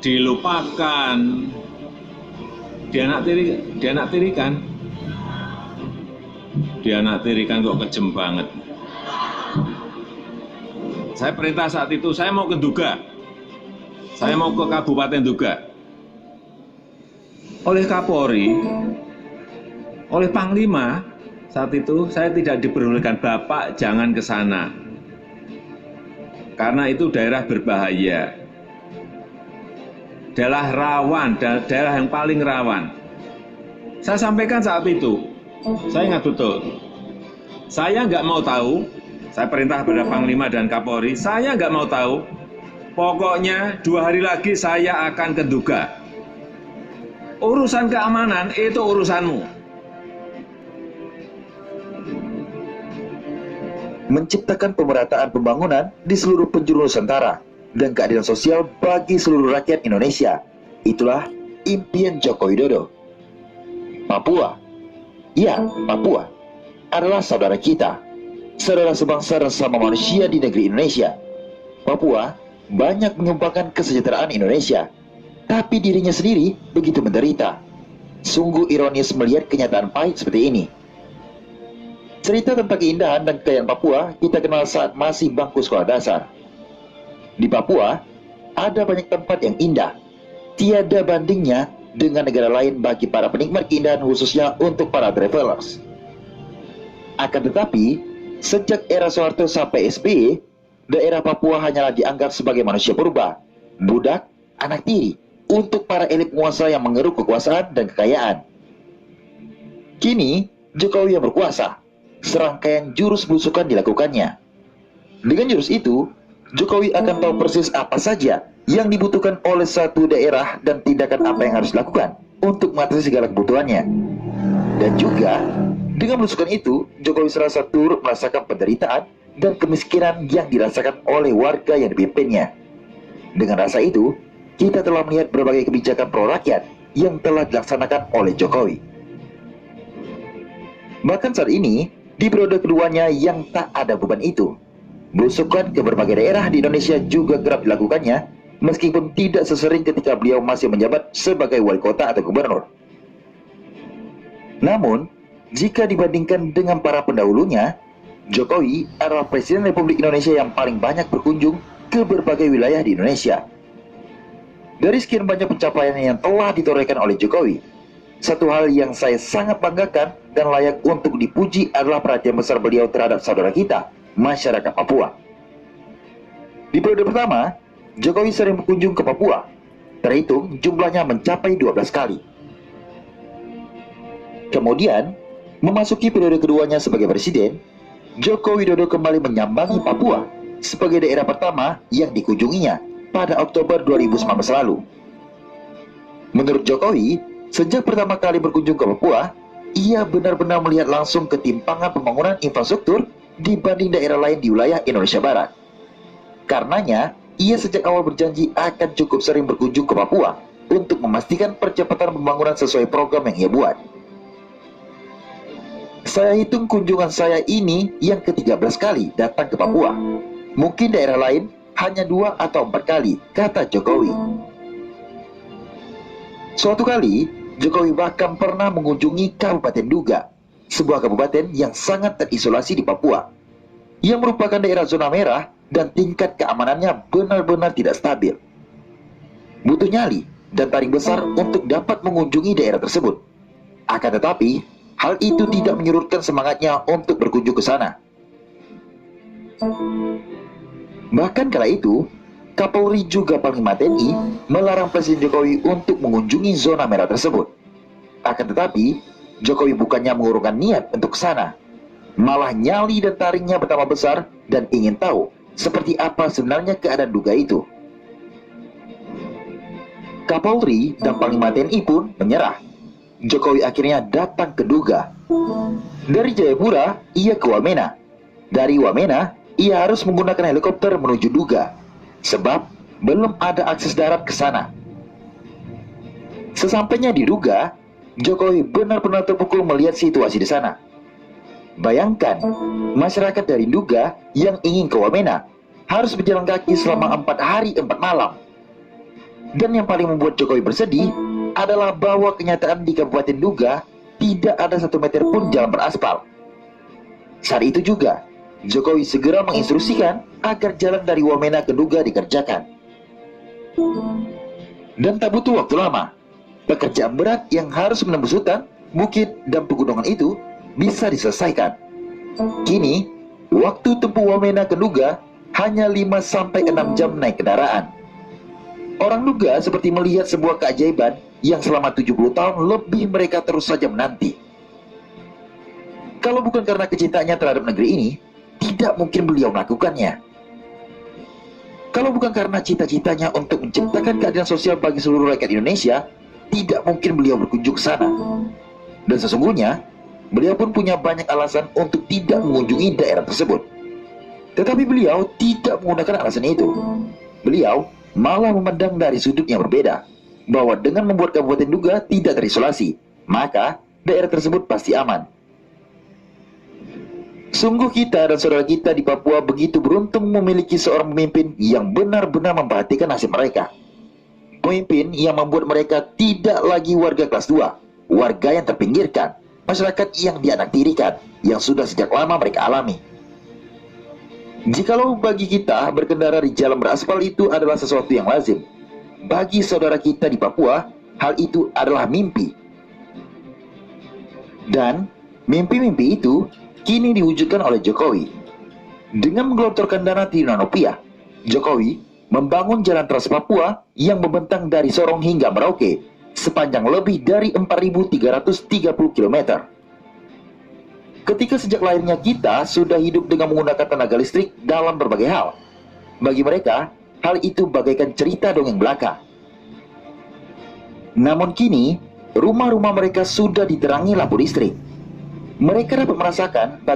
dilupakan, dianaktirikan kok kejem banget. Saya perintah saat itu, saya mau ke Duga, saya mau ke Kabupaten Duga. Oleh Kapolri, oleh Panglima saat itu saya tidak diperbolehkan, Bapak jangan ke sana, karena itu daerah berbahaya, daerah rawan, daerah yang paling rawan. Saya sampaikan saat itu, saya ingat betul, saya nggak mau tahu, saya perintah kepada Panglima dan Kapolri, saya nggak mau tahu, pokoknya 2 hari lagi saya akan ke Duga. Urusan keamanan itu urusanmu. Menciptakan pemerataan pembangunan di seluruh penjuru Nusantara dan keadilan sosial bagi seluruh rakyat Indonesia. Itulah impian Joko Widodo. Papua, ya, Papua adalah saudara kita, saudara sebangsa dan sama manusia di negeri Indonesia. Papua banyak menyumbangkan kesejahteraan Indonesia, tapi dirinya sendiri begitu menderita. Sungguh ironis melihat kenyataan pahit seperti ini. Cerita tentang keindahan dan kekayaan Papua kita kenal saat masih bangku sekolah dasar. Di Papua, ada banyak tempat yang indah, tiada bandingnya dengan negara lain bagi para penikmat keindahan, khususnya untuk para travelers. Akan tetapi, sejak era Soeharto sampai SBY, daerah Papua hanyalah dianggap sebagai manusia purba, budak, anak tiri, untuk para elit penguasa yang mengeruk kekuasaan dan kekayaan. Kini, Jokowi yang berkuasa, serangkaian jurus belusukan dilakukannya. Dengan jurus itu, Jokowi akan tahu persis apa saja yang dibutuhkan oleh satu daerah dan tindakan apa yang harus dilakukan untuk mengatasi segala kebutuhannya. Dan juga, dengan belusukan itu, Jokowi serasa turut merasakan penderitaan dan kemiskinan yang dirasakan oleh warga yang dipimpinnya. Dengan rasa itu, kita telah melihat berbagai kebijakan pro-rakyat yang telah dilaksanakan oleh Jokowi. Bahkan saat ini, di periode keduanya yang tak ada beban itu, belusukan ke berbagai daerah di Indonesia juga kerap dilakukannya, meskipun tidak sesering ketika beliau masih menjabat sebagai wali kota atau gubernur. Namun, jika dibandingkan dengan para pendahulunya, Jokowi adalah Presiden Republik Indonesia yang paling banyak berkunjung ke berbagai wilayah di Indonesia. Dari sekian banyak pencapaian yang telah ditorehkan oleh Jokowi, satu hal yang saya sangat banggakan dan layak untuk dipuji adalah perhatian besar beliau terhadap saudara kita, masyarakat Papua. Di periode pertama, Jokowi sering berkunjung ke Papua, terhitung jumlahnya mencapai 12 kali. Kemudian, memasuki periode keduanya sebagai presiden, Joko Widodo kembali menyambangi Papua sebagai daerah pertama yang dikunjunginya pada Oktober 2019 lalu. Menurut Jokowi, sejak pertama kali berkunjung ke Papua, ia benar-benar melihat langsung ketimpangan pembangunan infrastruktur dibanding daerah lain di wilayah Indonesia Barat. Karenanya, ia sejak awal berjanji akan cukup sering berkunjung ke Papua untuk memastikan percepatan pembangunan sesuai program yang ia buat. Saya hitung kunjungan saya ini yang ke-13 kali datang ke Papua. Mungkin daerah lain hanya 2 atau 4 kali, kata Jokowi. Suatu kali, Jokowi bahkan pernah mengunjungi Kabupaten Duga, sebuah kabupaten yang sangat terisolasi di Papua, yang merupakan daerah zona merah dan tingkat keamanannya benar-benar tidak stabil. Butuh nyali dan taring besar untuk dapat mengunjungi daerah tersebut. Akan tetapi, hal itu tidak menyurutkan semangatnya untuk berkunjung ke sana. Bahkan kala itu, Kapolri juga Panglima TNI melarang Presiden Jokowi untuk mengunjungi zona merah tersebut. Akan tetapi, Jokowi bukannya mengurungkan niat untuk ke sana, malah nyali dan taringnya bertambah besar dan ingin tahu seperti apa sebenarnya keadaan Duga itu. Kapolri dan Panglima TNI pun menyerah. Jokowi akhirnya datang ke Duga. Dari Jayapura, ia ke Wamena. Dari Wamena, ia harus menggunakan helikopter menuju Duga, sebab belum ada akses darat ke sana. Sesampainya di Duga, Jokowi benar-benar terpukul melihat situasi di sana. Bayangkan, masyarakat dari Duga yang ingin ke Wamena harus berjalan kaki selama 4 hari 4 malam. Dan yang paling membuat Jokowi bersedih adalah bahwa kenyataan di Kabupaten Duga tidak ada 1 meter pun jalan beraspal. Saat itu juga, Jokowi segera menginstruksikan agar jalan dari Wamena ke Duga dikerjakan. Dan tak butuh waktu lama, pekerjaan berat yang harus menembus hutan, bukit, dan pegunungan itu bisa diselesaikan. Kini, waktu tempuh Wamena ke Duga hanya 5-6 jam naik kendaraan. Orang Duga seperti melihat sebuah keajaiban yang selama 70 tahun lebih mereka terus saja menanti. Kalau bukan karena kecintaannya terhadap negeri ini, tidak mungkin beliau melakukannya. Kalau bukan karena cita-citanya untuk menciptakan keadilan sosial bagi seluruh rakyat Indonesia, tidak mungkin beliau berkunjung ke sana. Dan sesungguhnya, beliau pun punya banyak alasan untuk tidak mengunjungi daerah tersebut. Tetapi beliau tidak menggunakan alasan itu. Beliau malah memandang dari sudut yang berbeda, bahwa dengan membuat Kabupaten Duga tidak terisolasi, maka daerah tersebut pasti aman. Sungguh kita dan saudara kita di Papua begitu beruntung memiliki seorang pemimpin yang benar-benar memperhatikan nasib mereka. Pemimpin yang membuat mereka tidak lagi warga kelas 2, warga yang terpinggirkan, masyarakat yang dianaktirikan, yang sudah sejak lama mereka alami. Jikalau bagi kita berkendara di jalan beraspal itu adalah sesuatu yang lazim, bagi saudara kita di Papua, hal itu adalah mimpi. Dan mimpi-mimpi itu kini diwujudkan oleh Jokowi. Dengan menggelontorkan dana triliunan rupiah, Jokowi membangun jalan Trans Papua yang membentang dari Sorong hingga Merauke, sepanjang lebih dari 4.330 km. Ketika sejak lahirnya kita sudah hidup dengan menggunakan tenaga listrik dalam berbagai hal, bagi mereka, hal itu bagaikan cerita dongeng belaka. Namun kini, rumah-rumah mereka sudah diterangi lampu listrik. Mereka dapat merasakan bagaimana